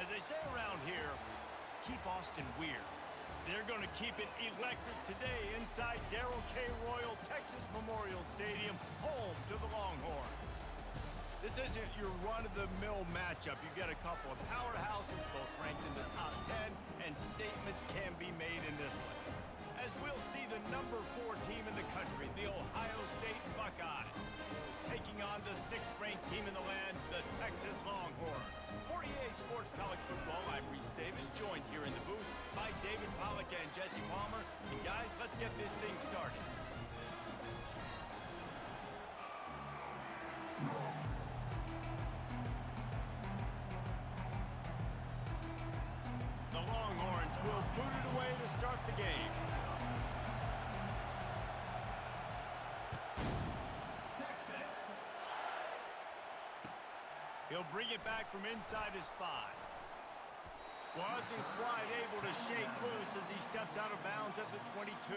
As they say around here, keep Austin weird. They're going to keep it electric today inside Darrell K. Royal Texas Memorial Stadium, home to the Longhorns. This isn't your run-of-the-mill matchup. You get a couple of powerhouses, both ranked in the top 10, and statements can be made in this one. As we'll see the number 4 team in the country, the Ohio State Buckeyes, taking on the 6th-ranked team in the land, the Texas Longhorns. For EA Sports College Football, I'm Reese Davis, joined here in the booth by David Pollack and Jesse Palmer. And guys, let's get this thing started. The Longhorns will boot it away to start the game. He'll bring it back from inside his 5. Wasn't quite able to shake loose as he steps out of bounds at the 22.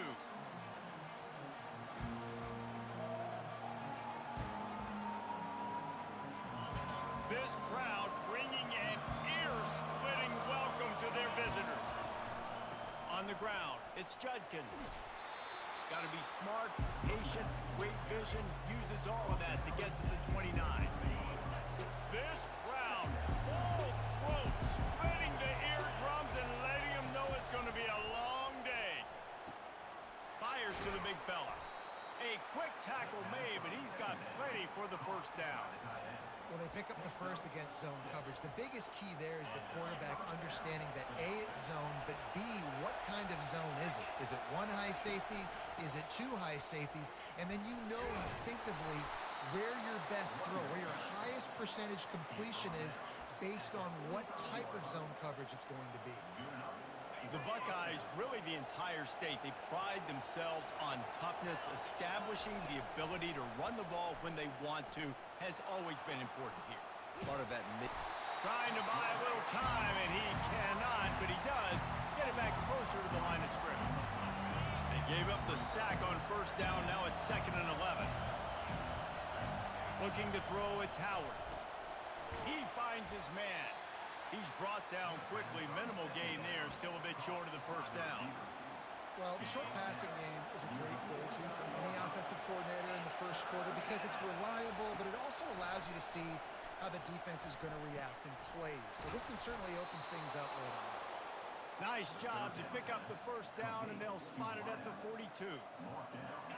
This crowd bringing an ear-splitting welcome to their visitors. On the ground, it's Judkins. Got to be smart, patient, great vision, uses all of that to get to the 29. This crowd, full throat, spreading the eardrums and letting them know it's going to be a long day. Fires to the big fella. A quick tackle made, but he's got plenty for the first down. Well, they pick up the first against zone coverage. The biggest key there is the quarterback understanding that A, it's zone, but B, what kind of zone is it? Is it 1 high safety? Is it 2 high safeties? And then you know instinctively where your best throw, where your highest percentage completion is based on what type of zone coverage it's going to be. The Buckeyes, really the entire state, they pride themselves on toughness. Establishing the ability to run the ball when they want to has always been important here. Part of that Trying to buy a little time, and he cannot, but he does get it back closer to the line of scrimmage. They gave up the sack on first down. Now it's 2nd and 11. Looking to throw, it's Howard. He finds his man. He's brought down quickly. Minimal gain there, still a bit short of the first down. Well, the short passing game is a great go-to for any offensive coordinator in the first quarter because it's reliable, but it also allows you to see how the defense is going to react and play. So this can certainly open things up later on. Nice job to pick up the first down, and they'll spot it at the 42.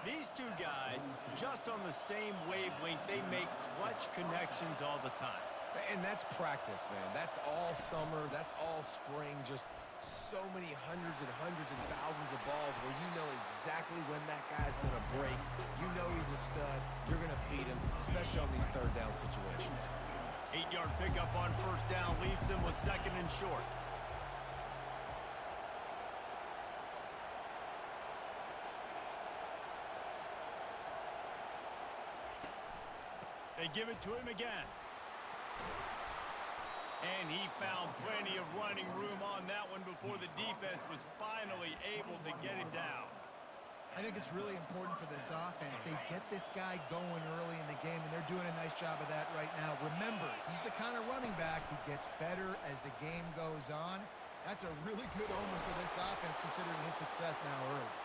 These two guys, just on the same wavelength, they make clutch connections all the time. And that's practice, man. That's all summer. That's all spring. Just so many hundreds and thousands of balls where you know exactly when that guy's going to break. You know he's a stud. You're going to feed him, especially on these third down situations. 8-yard pickup on first down leaves them with 2nd and short. They give it to him again. And he found plenty of running room on that one before the defense was finally able to get him down. I think it's really important for this offense. They get this guy going early in the game, and they're doing a nice job of that right now. Remember, he's the kind of running back who gets better as the game goes on. That's a really good omen for this offense, considering his success now early.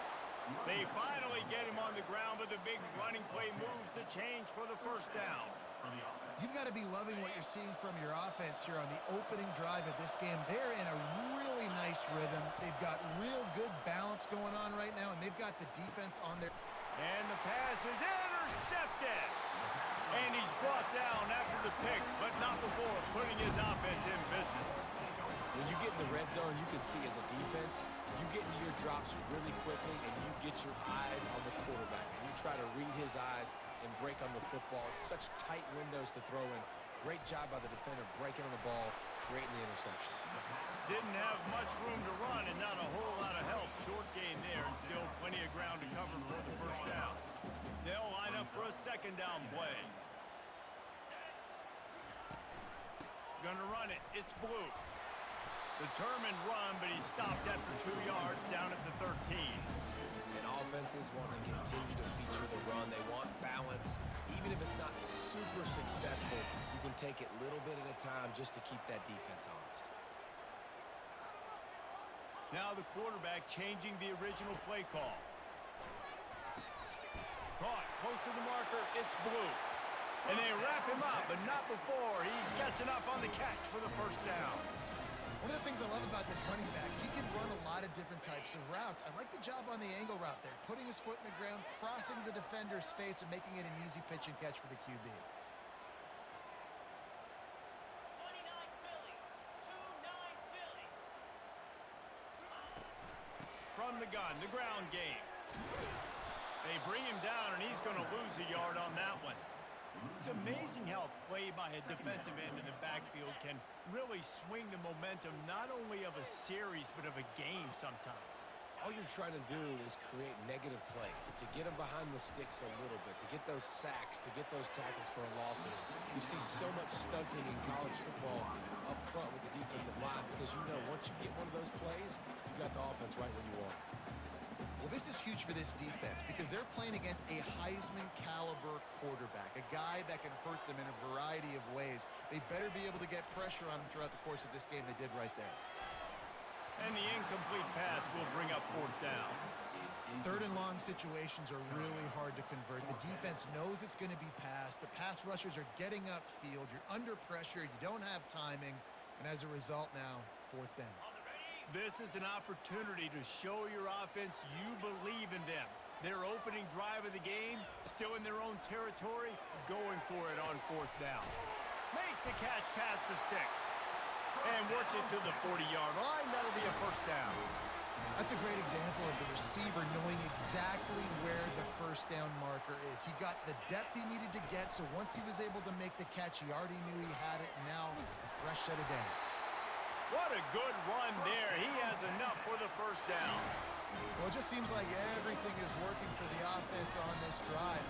They finally get him on the ground, but the big running play moves the change for the first down. You've got to be loving what you're seeing from your offense here on the opening drive of this game. They're in a really nice rhythm. They've got real good balance going on right now, and they've got the defense on their... And the pass is intercepted. And he's brought down after the pick, but not before putting his offense in business. When you get in the red zone, you can see as a defense, you get into your drops really quickly and you get your eyes on the quarterback and you try to read his eyes and break on the football. It's such tight windows to throw in. Great job by the defender breaking on the ball, creating the interception. Didn't have much room to run and not a whole lot of help. Short gain there and still plenty of ground to cover for the first down. They'll line up for a 2nd down play. Gonna run it. It's Blue. Determined run, but he stopped after 2 yards down at the 13. And offenses want to continue to feature the run. They want balance. Even if it's not super successful, you can take it little bit at a time just to keep that defense honest. Now the quarterback changing the original play call. Caught close to the marker. It's Blue. And they wrap him up, but not before he gets enough on the catch for the first down. One of the things I love about this running back, he can run a lot of different types of routes. I like the job on the angle route there, putting his foot in the ground, crossing the defender's face, and making it an easy pitch and catch for the QB. 29 Philly. 2-9 Philly. From the gun, the ground game. They bring him down, and he's going to lose a yard on that one. It's amazing how a play by a defensive end in the backfield can really swing the momentum not only of a series but of a game sometimes. All you're trying to do is create negative plays, to get them behind the sticks a little bit, to get those sacks, to get those tackles for losses. You see so much stunting in college football up front with the defensive line because you know once you get one of those plays, you got the offense right where you want. Well, this is huge for this defense because they're playing against a Heisman-caliber quarterback, a guy that can hurt them in a variety of ways. They better be able to get pressure on him throughout the course of this game. They did right there. And the incomplete pass will bring up fourth down. Third and long situations are really hard to convert. The defense knows it's going to be passed. The pass rushers are getting upfield. You're under pressure. You don't have timing. And as a result now, fourth down. This is an opportunity to show your offense you believe in them. Their opening drive of the game, still in their own territory, going for it on fourth down. Makes the catch past the sticks. And works it to the 40-yard line. That'll be a first down. That's a great example of the receiver knowing exactly where the first down marker is. He got the depth he needed to get, so once he was able to make the catch, he already knew he had it, and now a fresh set of downs. What a good run there. He has enough for the first down. Well, it just seems like everything is working for the offense on this drive.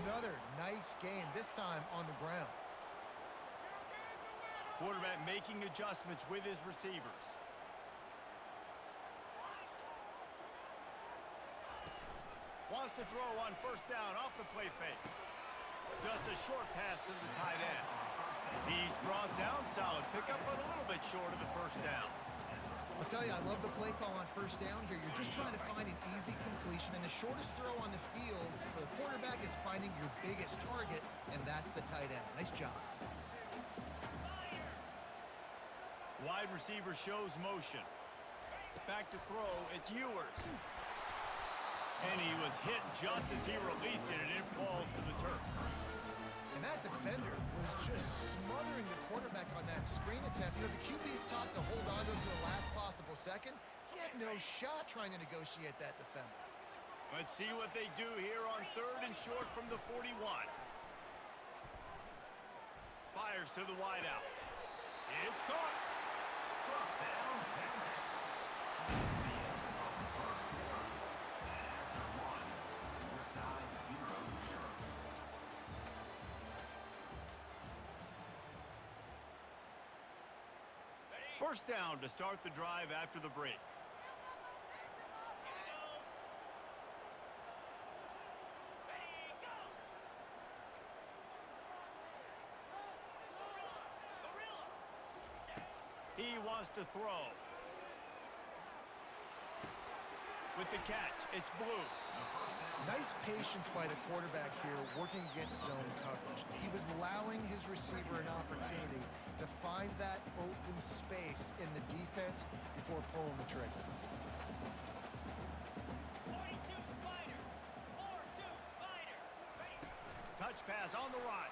Another nice gain, this time on the ground. Quarterback making adjustments with his receivers. Wants to throw on first down off the play fake. Just a short pass to the tight end. He's brought down solid. Pick up a little bit short of the first down. I'll tell you, I love the play call on first down here. You're just trying to find an easy completion, and the shortest throw on the field for the quarterback is finding your biggest target, and that's the tight end. Nice job. Wide receiver shows motion. Back to throw, it's Ewers. And he was hit just as he released it, and it falls to the turf. And that defender was just smothering the quarterback on that screen attempt. You know, the QB's taught to hold on to him to the last possible second. He had no shot trying to negotiate that defender. Let's see what they do here on third and short from the 41. Fires to the wideout. It's caught. First down to start the drive after the break. He wants to throw. With the catch, it's Blue. Nice patience by the quarterback here working against zone coverage. He was allowing his receiver an opportunity to find that open space in the defense before pulling the trigger. 42 Spider. 4-2 Spider. Touch pass on the run.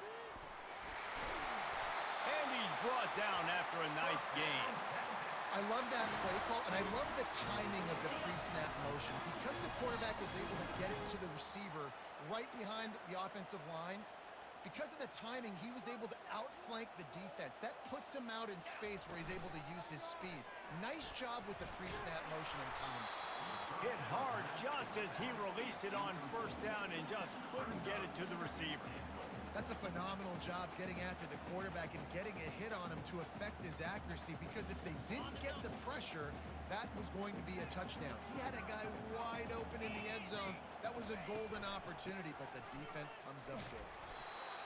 And he's brought down after a nice gain. I love that play call, and I love the timing of the pre-snap motion. Because the quarterback was able to get it to the receiver right behind the offensive line, because of the timing, he was able to outflank the defense. That puts him out in space where he's able to use his speed. Nice job with the pre-snap motion and timing. Hit hard just as he released it on first down and just couldn't get it to the receiver. That's a phenomenal job getting after the quarterback and getting a hit on him to affect his accuracy, because if they didn't get the pressure, that was going to be a touchdown. He had a guy wide open in the end zone. That was a golden opportunity, but the defense comes up big.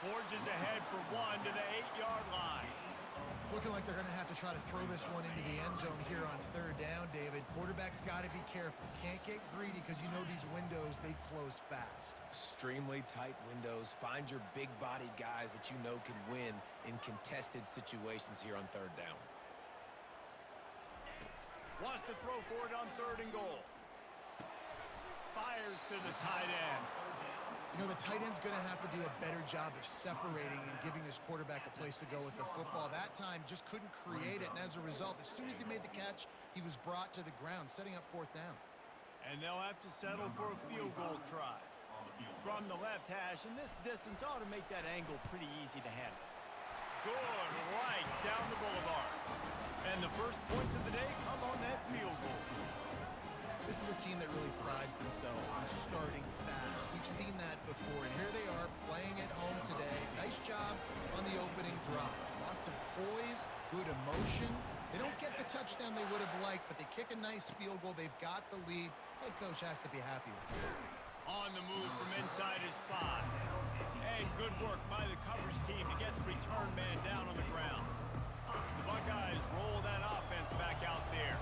Forges ahead for one to the 8-yard line. It's looking like they're going to have to try to throw this one into the end zone here on third down, David. Quarterback's got to be careful. Can't get greedy because you know these windows, they close fast. Extremely tight windows. Find your big-bodied guys that you know can win in contested situations here on third down. Wants to throw for it on 3rd and goal. Fires to the tight end. You know, the tight end's going to have to do a better job of separating and giving his quarterback a place to go with the football. That time just couldn't create it, and as a result, as soon as he made the catch, he was brought to the ground, setting up 4th down. And they'll have to settle for a field goal try. From the left hash, and this distance ought to make that angle pretty easy to handle. Good, right down the boulevard. And the first points of the day come on that field goal. This is a team that really prides themselves on starting fast. We've seen that before, and here they are playing at home today. Nice job on the opening drive. Lots of poise, good emotion. They don't get the touchdown they would have liked, but they kick a nice field goal. They've got the lead. Head coach has to be happy with it. On the move from inside his 5. And good work by the coverage team to get the return man down on the ground. The Buckeyes roll that offense back out there.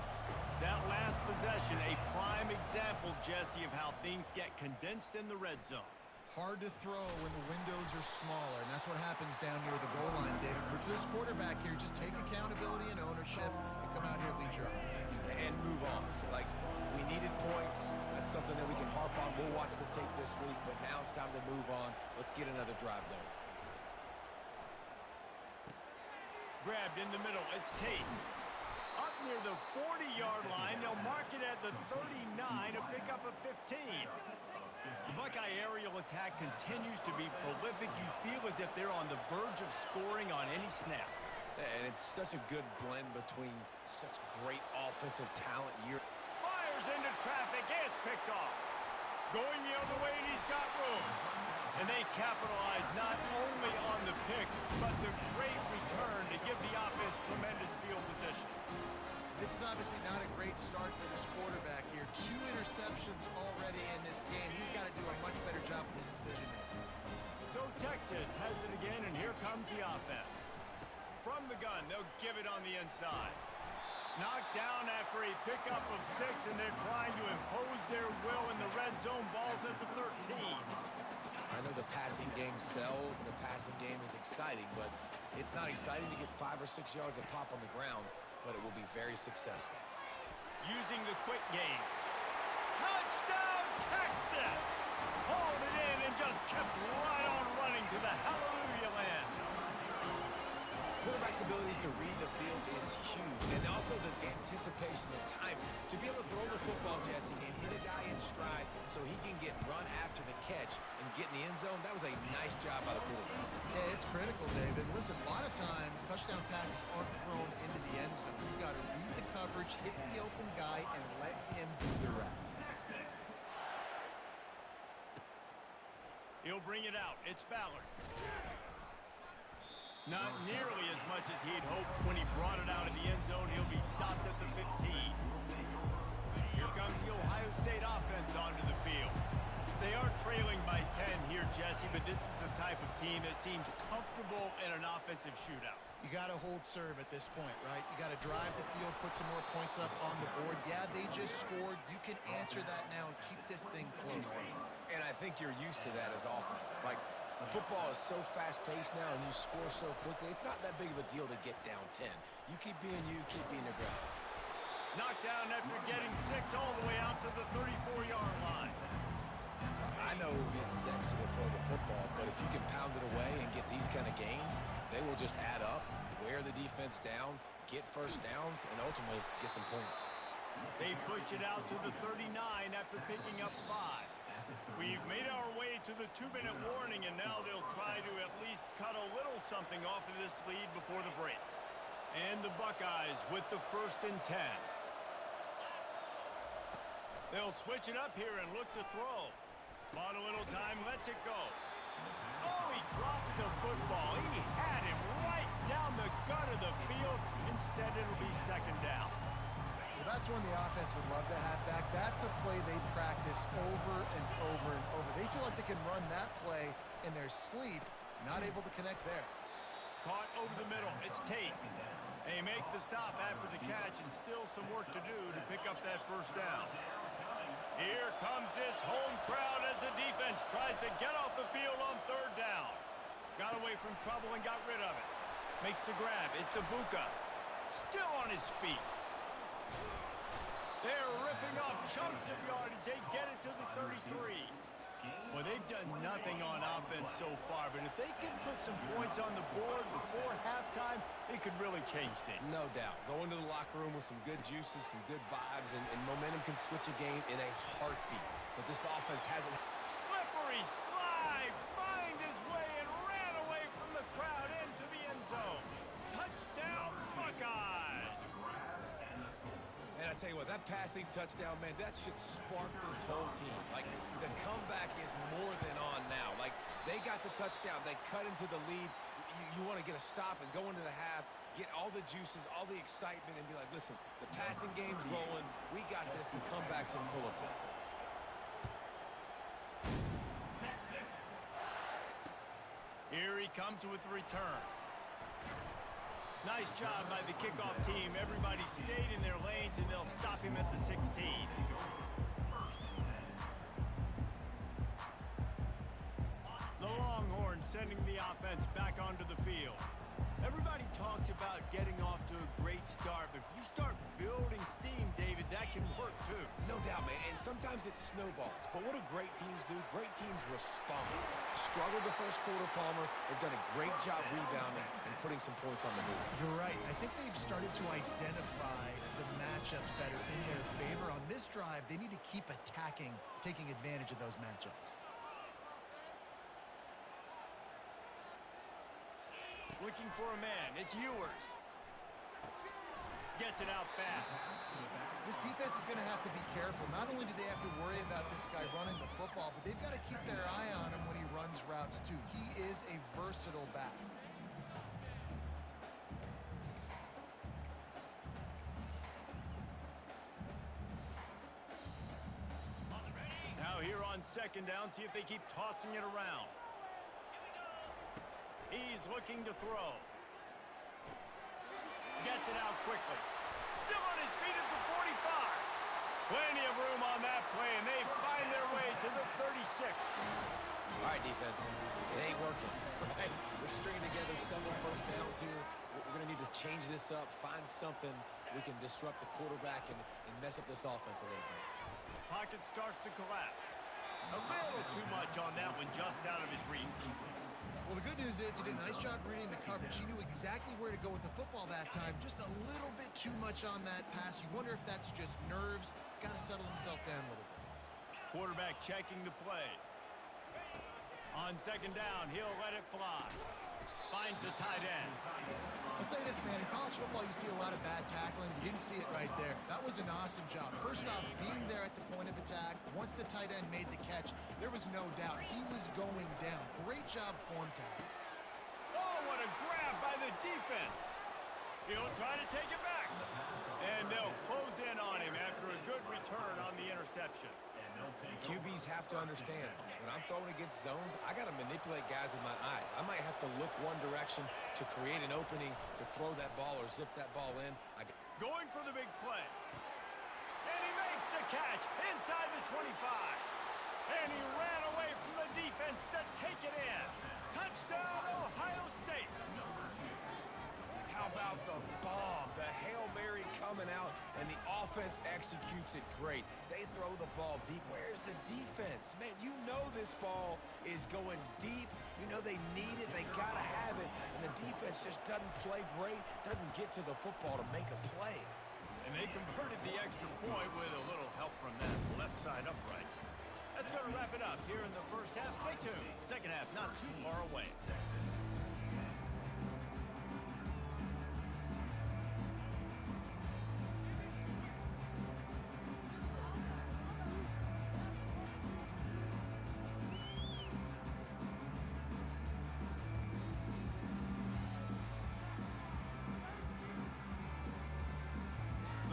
That last possession, a prime example, Jesse, of how things get condensed in the red zone. Hard to throw when the windows are smaller, and that's what happens down near the goal line, David. But for this quarterback here, just take accountability and ownership and come out here and lead your offense. And move on. Like, we needed points. That's something that we can harp on. We'll watch the tape this week, but now it's time to move on. Let's get another drive going. Grabbed in the middle. It's Tate. Up near the 40-yard line. They'll mark it at the 39, a pickup of 15. The Buckeye aerial attack continues to be prolific. You feel as if they're on the verge of scoring on any snap. And it's such a good blend between such great offensive talent here. Fires into traffic. It's picked off. Going the other way, and he's got room. And they capitalize not only on the pick, but the great return to give the offense tremendous field position. This is obviously not a great start for this quarterback here. 2 interceptions already in this game. He's got to do a much better job with his decision-making. So Texas has it again, and here comes the offense. From the gun, they'll give it on the inside. Knocked down after a pickup of 6, and they're trying to impose their will in the red zone. Ball's at the 13. I know the passing game sells and the passing game is exciting, but it's not exciting to get 5 or 6 yards of pop on the ground, but it will be very successful. Using the quick game. Touchdown, Texas! Hauled it in and just kept right on running to the hallelujah land. Quarterback's abilities to read the field is huge, and also the anticipation, the time to be able to throw the football, Jesse, and hit a guy in stride so he can get run after the catch and get in the end zone. That was a nice job by the quarterback. Yeah, it's critical, David. Listen, a lot of times touchdown passes aren't thrown into the end zone. You've got to read the coverage, hit the open guy, and let him do the rest. He'll bring it out. It's Ballard. Not nearly as much as he'd hoped when he brought it out of the end zone. He'll be stopped at the 15. Here comes the Ohio State offense onto the field. They are trailing by 10 here, Jesse, but this is the type of team that seems comfortable in an offensive shootout. You got to hold serve at this point, right? You got to drive the field, put some more points up on the board. Yeah, they just scored. You can answer that now and keep this thing close. And I think you're used to that as offense. Like, football is so fast-paced now and you score so quickly, it's not that big of a deal to get down 10. You keep being aggressive. Knocked down after getting 6 all the way out to the 34-yard line. I know it's sexy to throw the football, but if you can pound it away and get these kind of gains, they will just add up, wear the defense down, get first downs, and ultimately get some points. They pushed it out to the 39 after picking up 5. We've made our way to the 2-minute warning, and now they'll try to at least cut a little something off of this lead before the break. And the Buckeyes with the 1st and 10. They'll switch it up here and look to throw. Bought a little time, lets it go. Oh, he drops the football. He had him right down the gut of the field. Instead, it'll be 2nd down. Well, that's one the offense would love to have back. That's a play they practice over and over and over. They feel like they can run that play in their sleep, not able to connect there. Caught over the middle. It's Tate. They make the stop after the catch and still some work to do to pick up that first down. Here comes this home crowd as the defense tries to get off the field on third down. Got away from trouble and got rid of it. Makes the grab. It's Ibuka. Still on his feet. They're ripping off chunks of yardage. They get it to the 33. Well, they've done nothing on offense so far, but if they can put some points on the board before halftime, it could really change things. No doubt. Go into the locker room with some good juices, some good vibes, and momentum can switch a game in a heartbeat. But this offense hasn't... Slippery slide, find his way and ran away from the crowd into the end zone. Touchdown, Buckeyes! Man, I tell you what, that passing touchdown, man, that should spark this whole team. Like, the comeback is more than on now. Like, they got the touchdown. They cut into the lead. You want to get a stop and go into the half, get all the juices, all the excitement, and be like, listen, the passing game's rolling. We got this. The comeback's in full effect. Here he comes with the return. Nice job by the kickoff team. Everybody stayed in their lanes, and they'll stop him at the 16. The Longhorns sending the offense back onto the field. Everybody talks about getting off to a great start, but if you start building steam, David, that can work too. No doubt, man, and sometimes it snowballs. But what do great teams do? Great teams respond. Struggled the first quarter, Palmer. They've done a great job rebounding and putting some points on the board. You're right. I think they've started to identify the matchups that are in their favor. On this drive, they need to keep attacking, taking advantage of those matchups. Looking for a man. It's Ewers. Gets it out fast. This defense is going to have to be careful. Not only do they have to worry about this guy running the football, but they've got to keep their eye on him when he runs routes too. He is a versatile back. Now here on second down, see if they keep tossing it around. He's looking to throw. Gets it out quickly. Still on his feet at the 45. Plenty of room on that play, and they find their way to the 36. All right, defense. It ain't working, right? We're stringing together several first downs here. We're going to need to change this up, find something we can disrupt the quarterback and mess up this offense a little bit. Pocket starts to collapse. A little too much on that one, just out of his reach. Well, the good news is he did a nice job reading the coverage. He knew exactly where to go with the football that time. Just a little bit too much on that pass. You wonder if that's just nerves. He's got to settle himself down a little bit. Quarterback checking the play. On second down, he'll let it fly. Finds the tight end. I'll say this, man. In college football, you see a lot of bad tackling. You didn't see it right there. That was an awesome job. First off, being there at the point of attack. Once the tight end made the catch, there was no doubt he was going down. Great job form tackling. Oh, what a grab by the defense. He'll try to take it back. And they'll close in on him after a good return on the interception. QBs have to understand, when I'm throwing against zones, I got to manipulate guys with my eyes. I might have to look one direction to create an opening to throw that ball or zip that ball in. Going for the big play. And he makes the catch inside the 25. And he ran away from the defense to take it in. Touchdown, Ohio State. How about the bomb? The Hail Mary coming out, and the offense executes it great. They throw the ball deep. Where's the defense? Man, you know this ball is going deep. You know they need it. They got to have it. And the defense just doesn't play great, doesn't get to the football to make a play. And they converted the extra point with a little help from that left side upright. That's going to wrap it up here in the first half. Stay tuned. Second half not too far away.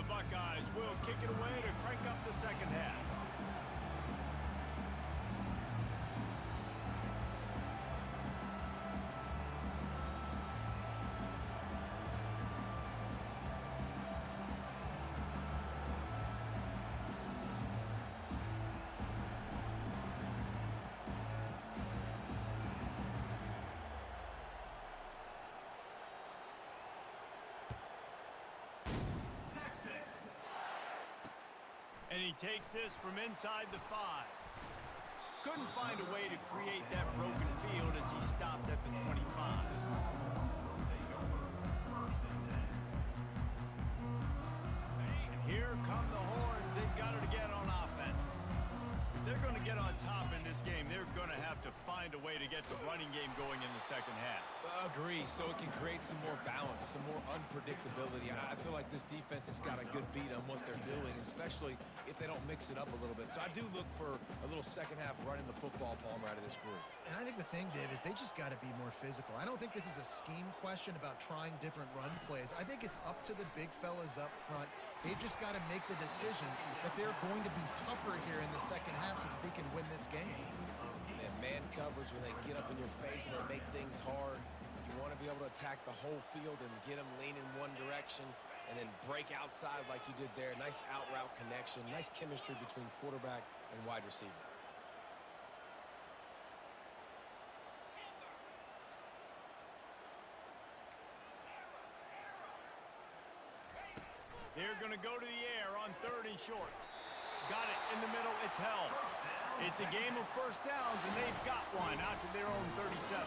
Buckeyes will kick it away to crank up the second half. And he takes this from inside the 5. Couldn't find a way to create that broken field as he stopped at the 25. And here come the horns. They've got it again on offense. If they're going to get on top in this game, they're going to have to find a way to get the running game going in the second half. Agree, so it can create some more balance, some more unpredictability. I feel like this defense has got a good beat on what they're doing, especially if they don't mix it up a little bit. So I do look for a little second half running the football, Palmer, out of this group. And I think the thing, Dave, is they just got to be more physical. I don't think this is a scheme question about trying different run plays. I think it's up to the big fellas up front. They've just got to make the decision that they're going to be tougher here in the second half so that they can win this game. And man coverage, when they get up in your face and they make things hard, you want to be able to attack the whole field and get them leaning one direction and then break outside like you did there. Nice out route connection, nice chemistry between quarterback and wide receiver. They're going to go to the air on 3rd and short. Got it in the middle. It's held. It's a game of first downs, and they've got one out to their own 37.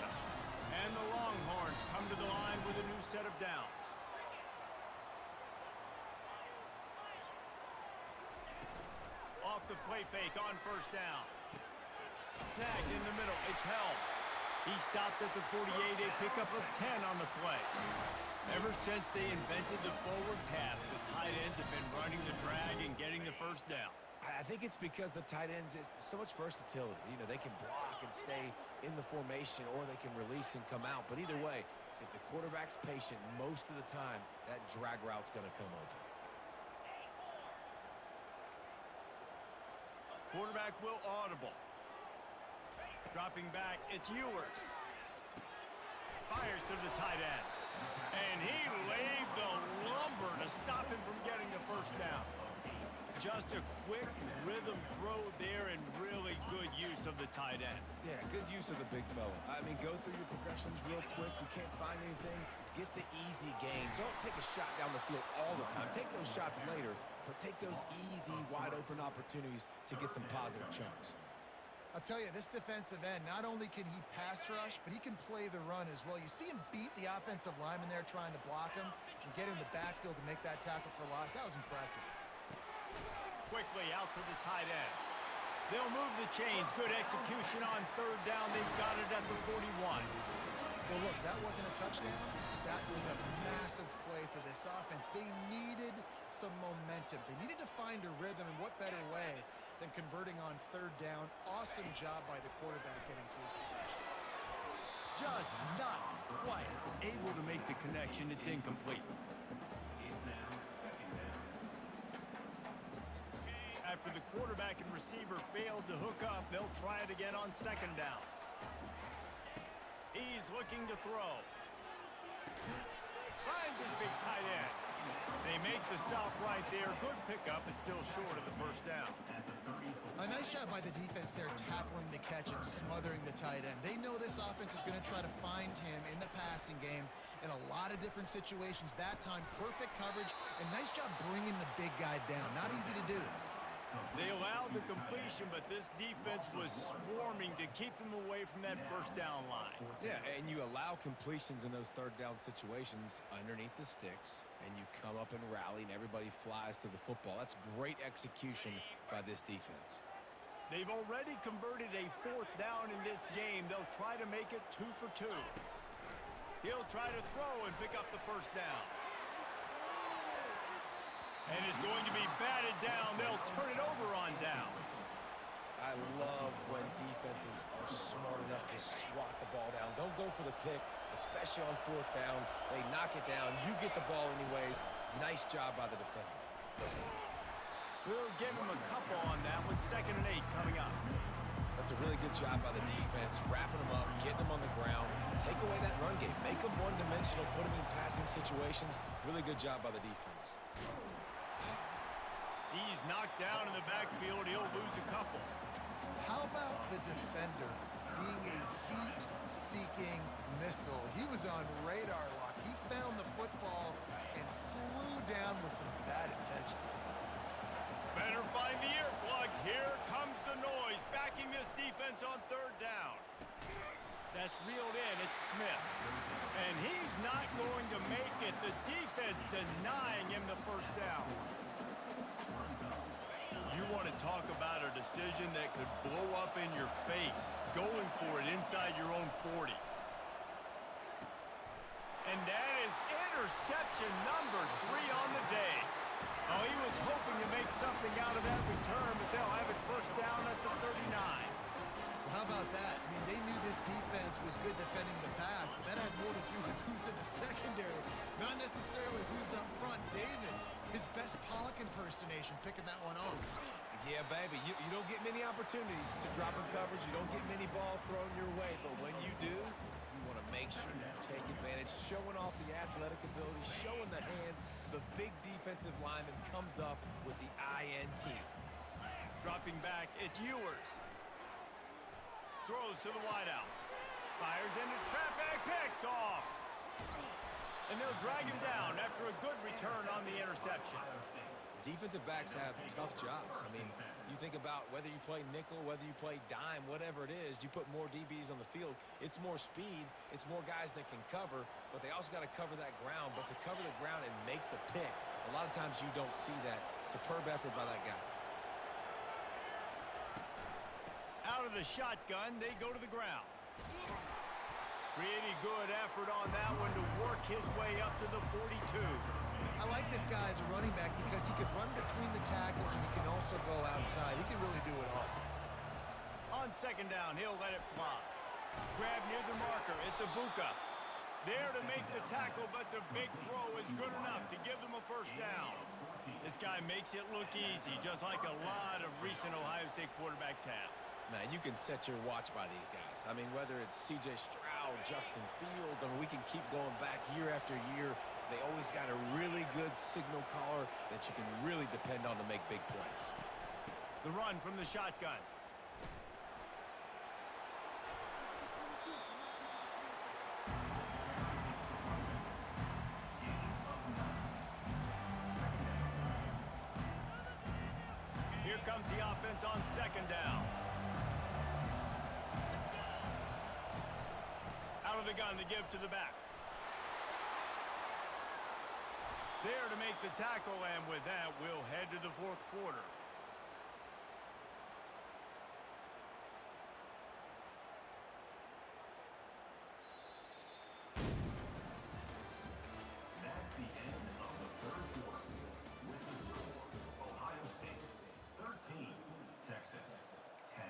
And the Longhorns come to the line with a new set of downs. Off the play fake on first down. Snagged in the middle. It's held. He stopped at the 48, a pickup of 10 on the play. Ever since they invented the forward pass, the tight ends have been running the drag and getting the first down. I think it's because the tight ends is so much versatility. You know, they can block and stay in the formation, or they can release and come out. But either way, if the quarterback's patient, most of the time, that drag route's going to come open. Quarterback will audible. Dropping back, it's Ewers. Fires to the tight end. And he laid the lumber to stop him from getting the first down. Just a quick rhythm throw there and really good use of the tight end. Yeah, good use of the big fella. I mean, go through your progressions real quick. You can't find anything, get the easy gain. Don't take a shot down the field all the time. Take those shots later, but take those easy, wide-open opportunities to get some positive chunks. I'll tell you, this defensive end, not only can he pass rush, but he can play the run as well. You see him beat the offensive lineman there trying to block him and get him in the backfield to make that tackle for loss. That was impressive. Quickly out to the tight end. They'll move the chains. Good execution on 3rd down. They've got it at the 41. Well, look, that wasn't a touchdown. That was a massive play for this offense. They needed some momentum. They needed to find a rhythm, and what better way than converting on 3rd down. Awesome job by the quarterback getting through his progression. Just not quite able to make the connection. It's incomplete. After the quarterback and receiver failed to hook up, they'll try it again on 2nd down. He's looking to throw. Finds his big tight end. They make the stop right there. Good pickup, but still short of the first down. A nice job by the defense there, tackling the catch and smothering the tight end. They know this offense is going to try to find him in the passing game in a lot of different situations. That time, perfect coverage, and nice job bringing the big guy down. Not easy to do. They allowed the completion, but this defense was swarming to keep them away from that first down line. Yeah, and you allow completions in those 3rd down situations underneath the sticks, and you come up and rally, and everybody flies to the football. That's great execution by this defense. They've already converted a 4th down in this game. They'll try to make it 2 for 2. He'll try to throw and pick up the first down. And is going to be batted down. They'll turn it over on downs. I love when defenses are smart enough to swat the ball down. Don't go for the pick, especially on 4th down. They knock it down. You get the ball anyways. Nice job by the defender. We'll give him a couple on that one. 2nd and 8 coming up. That's a really good job by the defense, wrapping them up, getting them on the ground. Take away that run game. Make them one-dimensional, put them in passing situations. Really good job by the defense. He's knocked down in the backfield. He'll lose a couple. How about the defender being a heat-seeking missile? He was on radar lock. He found the football and flew down with some bad intentions. Better find attacking this defense on third down. That's reeled in. It's Smith. And he's not going to make it. The defense denying him the first down. You want to talk about a decision that could blow up in your face, going for it inside your own 40. And that is interception number 3 on the day. Oh, he was hoping to make something out of that return, but they'll have it first down at the 39. Well, how about that? I mean, they knew this defense was good defending the pass, but that had more to do with who's in the secondary, not necessarily who's up front. David, his best Pollock impersonation, picking that one off. Yeah, baby, you don't get many opportunities to drop in coverage. You don't get many balls thrown your way, but when you do, you want to make sure you take advantage, showing off the athletic ability, showing the hands. The big defensive lineman comes up with the INT. Dropping back, it's Ewers. Throws to the wideout. Fires into traffic, picked off. And they'll drag him down after a good return on the interception. Defensive backs have tough jobs. I mean, you think about whether you play nickel, whether you play dime, whatever it is, you put more DBs on the field. It's more speed. It's more guys that can cover, but they also got to cover that ground. But to cover the ground and make the pick, a lot of times you don't see that. Superb effort by that guy. Out of the shotgun, they go to the ground. Pretty good effort on that one to work his way up to the 42. I like this guy as a running back because he can run between the tackles and he can also go outside. He can really do it all. On second down, he'll let it fly. Grab near the marker. It's Ibuka. There to make the tackle, but the big throw is good enough to give them a first down. This guy makes it look easy, just like a lot of recent Ohio State quarterbacks have. Man, you can set your watch by these guys. I mean, whether it's C.J. Stroud, Justin Fields, I mean, we can keep going back year after year. They always got a really good signal caller that you can really depend on to make big plays. The run from the shotgun. Here comes the offense on second down. Out of the gun to give to the back. There to make the tackle, and with that, we'll head to the fourth quarter. That's the end of the third quarter. With the score, Ohio State 13, Texas 10.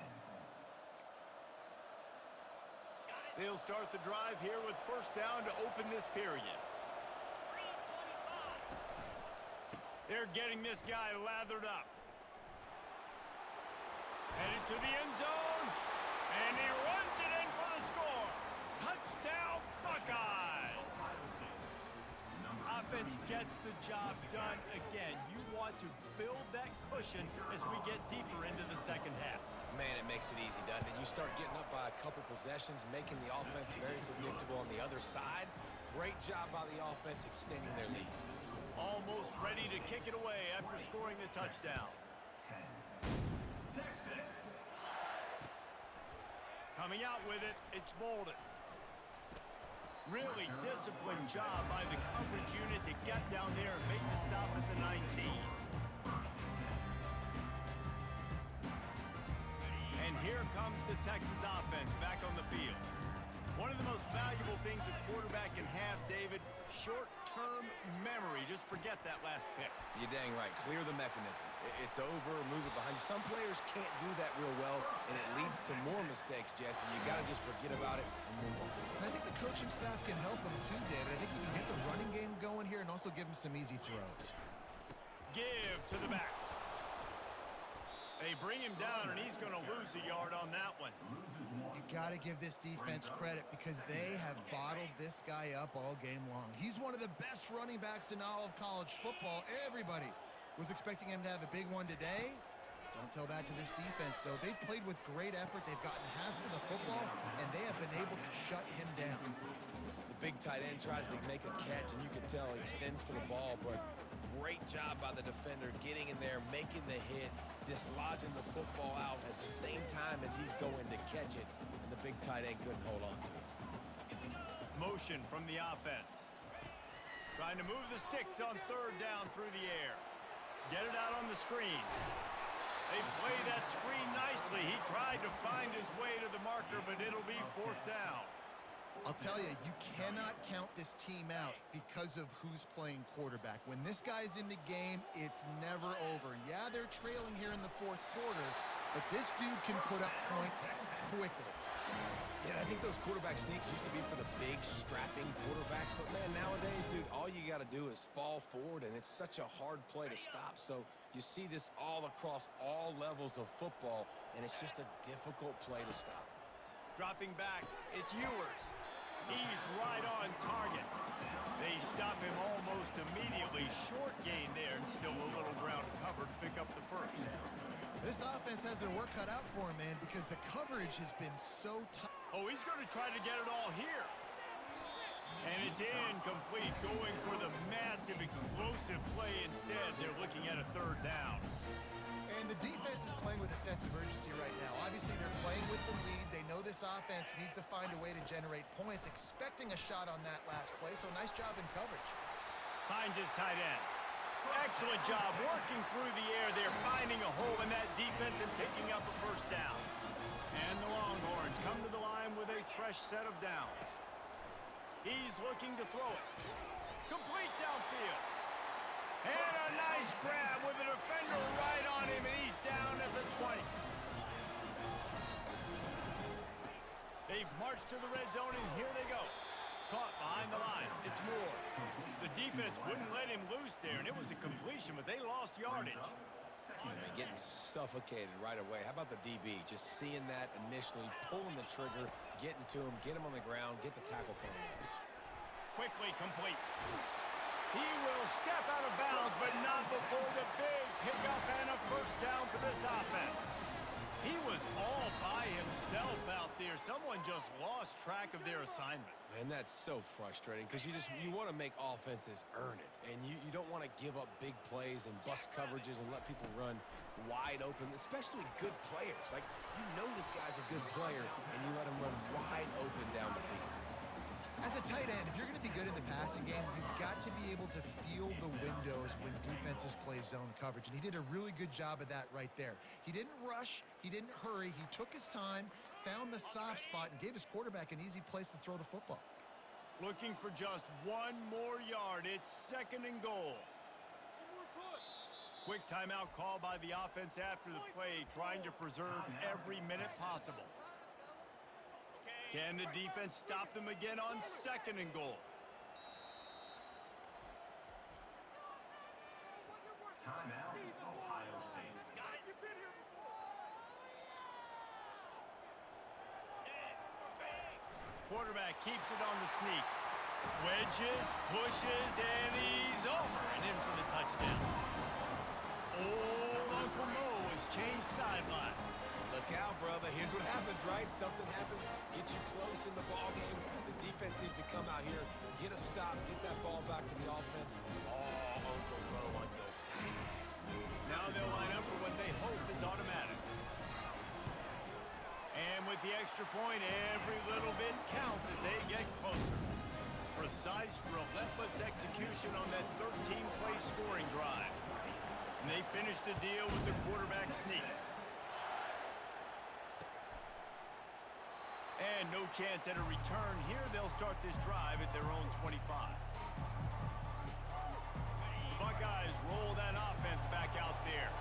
They'll start the drive here with first down to open this period. They're getting this guy lathered up. Headed to the end zone, and he runs it in for the score. Touchdown, Buckeyes! Offense gets the job done again. You want to build that cushion as we get deeper into the second half. Man, it makes it easy, doesn't it? You start getting up by a couple possessions, making the offense very predictable on the other side. Great job by the offense extending their lead. Almost ready to kick it away after scoring the touchdown. 10. Texas. Coming out with it, it's Bolden. Really disciplined job by the coverage unit to get down there and make the stop at the 19. And here comes the Texas offense back on the field. One of the most valuable things a quarterback can have, David, short-term memory. Just forget that last pick. You're dang right. Clear the mechanism. It's over, move it behind you. Some players can't do that real well, and it leads to more mistakes, Jesse. You got to just forget about it and move on. And I think the coaching staff can help him too, David. I think you can get the running game going here and also give him some easy throws. Give to the back. They bring him down, and he's going to lose a yard on that one. You got to give this defense credit because they have bottled this guy up all game long. He's one of the best running backs in all of college football. Everybody was expecting him to have a big one today. Don't tell that to this defense, though. They played with great effort. They've gotten hands to the football, and they have been able to shut him down. The big tight end tries to make a catch, and you can tell he extends for the ball, but great job by the defender getting in there, making the hit, dislodging the football out at the same time as he's going to catch it, and the big tight end couldn't hold on to it. Motion from the offense. Trying to move the sticks on third down through the air. Get it out on the screen. They play that screen nicely. He tried to find his way to the marker, but it'll be fourth down. I'll tell you, you cannot count this team out because of who's playing quarterback. When this guy's in the game, it's never over. Yeah, they're trailing here in the fourth quarter, but this dude can put up points quickly. Yeah, I think those quarterback sneaks used to be for the big, strapping quarterbacks, but man, nowadays, dude, all you got to do is fall forward, and it's such a hard play to stop. So you see this all across all levels of football, and it's just a difficult play to stop. Dropping back, it's Ewers. He's right on target. They stop him almost immediately. Short gain there, and still a little ground to cover to pick up the first. This offense has their work cut out for him, man, because the coverage has been so tough. Oh, he's going to try to get it all here. And it's incomplete, going for the massive, explosive play instead. They're looking at a third down. And the defense is playing with a sense of urgency right now. Obviously, they're playing with the lead. They know this offense needs to find a way to generate points, expecting a shot on that last play, so nice job in coverage. Finds his tight end. Excellent job working through the air. They're finding a hole in that defense and picking up a first down. And the Longhorns come to the line with a fresh set of downs. He's looking to throw it. Complete downfield. And a nice grab with a defender right on him, and he's down at the 20. They've marched to the red zone, and here they go. Caught behind the line. It's Moore. The defense wouldn't let him loose there, and it was a completion, but they lost yardage. Man, getting suffocated right away. How about the DB? Just seeing that initially, pulling the trigger, getting to him, get him on the ground, get the tackle for him. Quickly complete. He will step out of bounds, but not before the big pickup and a first down for this offense. He was all by himself out there. Someone just lost track of their assignment. Man, that's so frustrating because you want to make offenses earn it, and you don't want to give up big plays and bust coverages and let people run wide open, especially good players. Like, you know this guy's a good player, and you let him run wide open down the field. As a tight end, if you're going to be good in the passing game, you've got to be able to feel the windows when defenses play zone coverage, and he did a really good job of that right there. He didn't rush, he didn't hurry, he took his time, found the soft spot, and gave his quarterback an easy place to throw the football. Looking for just one more yard. It's second and goal. Quick timeout call by the offense after the play, trying to preserve every minute possible. Can the defense stop them again on second and goal? Timeout, Ohio State. Quarterback keeps it on the sneak. Wedges, pushes, and he's over and in for the touchdown. Old Uncle Mo has changed sidelines. Look out, brother. Here's what happens, right? Something happens, get you close in the ball game. The defense needs to come out here, get a stop, get that ball back to the offense. Oh, Uncle Mo on your side. Now they'll line up for what they hope is automatic. And with the extra point, every little bit counts as they get closer. Precise, relentless execution on that 13-play scoring drive. And they finish the deal with the quarterback sneak. And no chance at a return here. They'll start this drive at their own 25. The Buckeyes roll that offense back out there.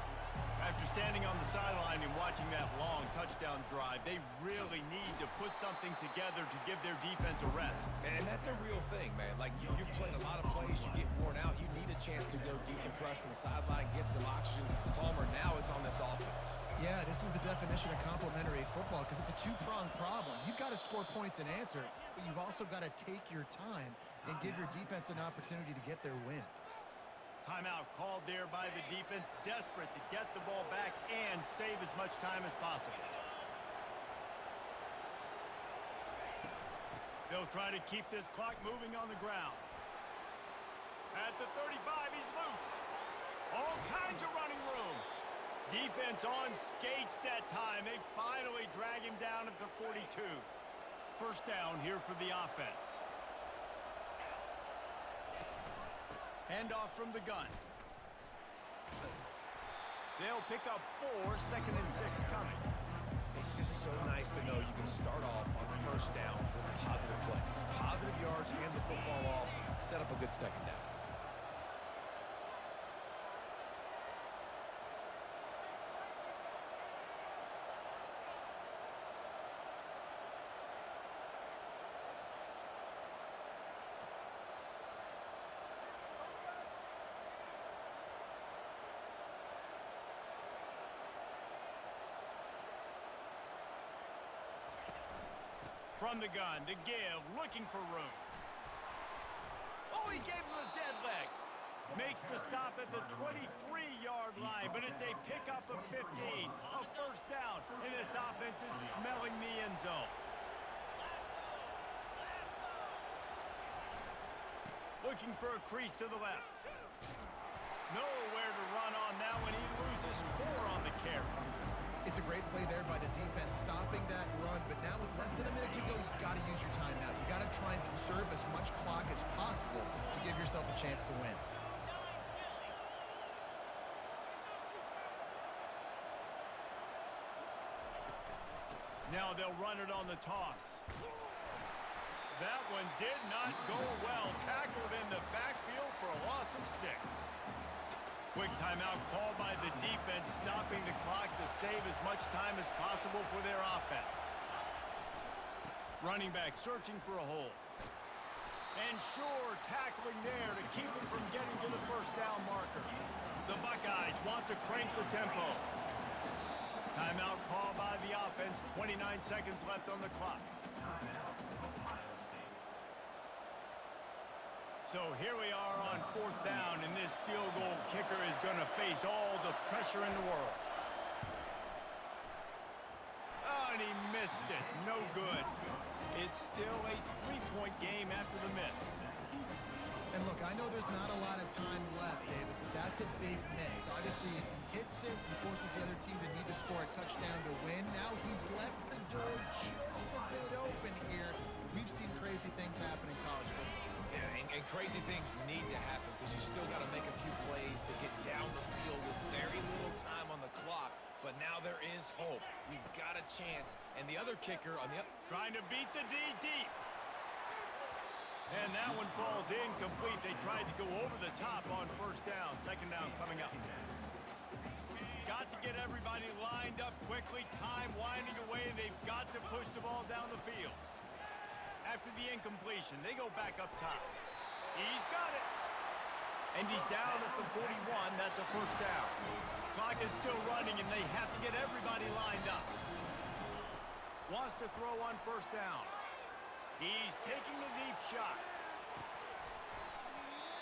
After standing on the sideline and watching that long touchdown drive, they really need to put something together to give their defense a rest. And that's a real thing, man. Like, you played a lot of plays, you get worn out, you need a chance to go decompress on the sideline, get some oxygen. Palmer, now it's on this offense. Yeah, this is the definition of complementary football because it's a two-pronged problem. You've got to score points and answer, but you've also got to take your time and give your defense an opportunity to get their win. Timeout called there by the defense, desperate to get the ball back and save as much time as possible. They'll try to keep this clock moving on the ground. At the 35, he's loose. All kinds of running room. Defense on skates that time. They finally drag him down at the 42. First down here for the offense. Handoff from the gun. They'll pick up 4, 2nd and 6 coming. It's just so nice to know you can start off on first down with positive plays. Positive yards, hand the football off, set up a good second down. From the gun to give, looking for room. Oh, he gave him a dead leg. Makes the stop at the 23-yard line, but it's a pickup of 15. A first down, and this offense is smelling the end zone. Looking for a crease to the left. Nowhere to run on now when he loses 4 on the carry. It's a great play there by the defense, stopping that run. But now with less than a minute to go, you've got to use your timeout. You've got to try and conserve as much clock as possible to give yourself a chance to win. Now they'll run it on the toss. That one did not go well. Tackled in the backfield for a loss of 6. Quick timeout called by the defense, stopping the clock to save as much time as possible for their offense. Running back searching for a hole. And sure, tackling there to keep him from getting to the first down marker. The Buckeyes want to crank the tempo. Timeout called by the offense, 29 seconds left on the clock. So here we are on 4th down, and this field goal kicker is going to face all the pressure in the world. Oh, and he missed it. No good. It's still a 3-point game after the miss. And look, I know there's not a lot of time left, David, but that's a big miss. Obviously, if he hits it and forces the other team to need to score a touchdown to win, now he's left the door just a bit open here. We've seen crazy things happen in college football. Yeah, and crazy things need to happen because you still got to make a few plays to get down the field with very little time on the clock. But now there is hope. We've got a chance. And the other kicker on the trying to beat the D deep. And that one falls incomplete. They tried to go over the top on first down. Second down coming up. Got to get everybody lined up quickly. Time winding away, and they've got to push the ball down the field. After the incompletion, they go back up top. He's got it. And he's down at the 41. That's a first down. Clock is still running, and they have to get everybody lined up. Wants to throw on first down. He's taking the deep shot.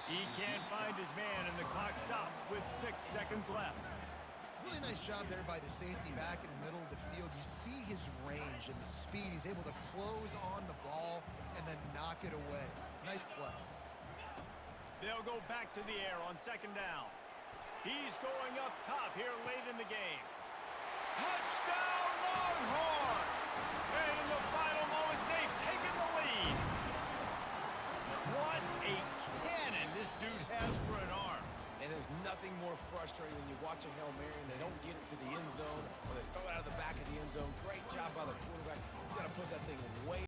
He can't find his man, and the clock stops with 6 seconds left. Really nice job there by the safety back in the middle of the field. You see his range and the speed. He's able to close on the ball and then knock it away. Nice play. They'll go back to the air on second down. He's going up top here late in the game.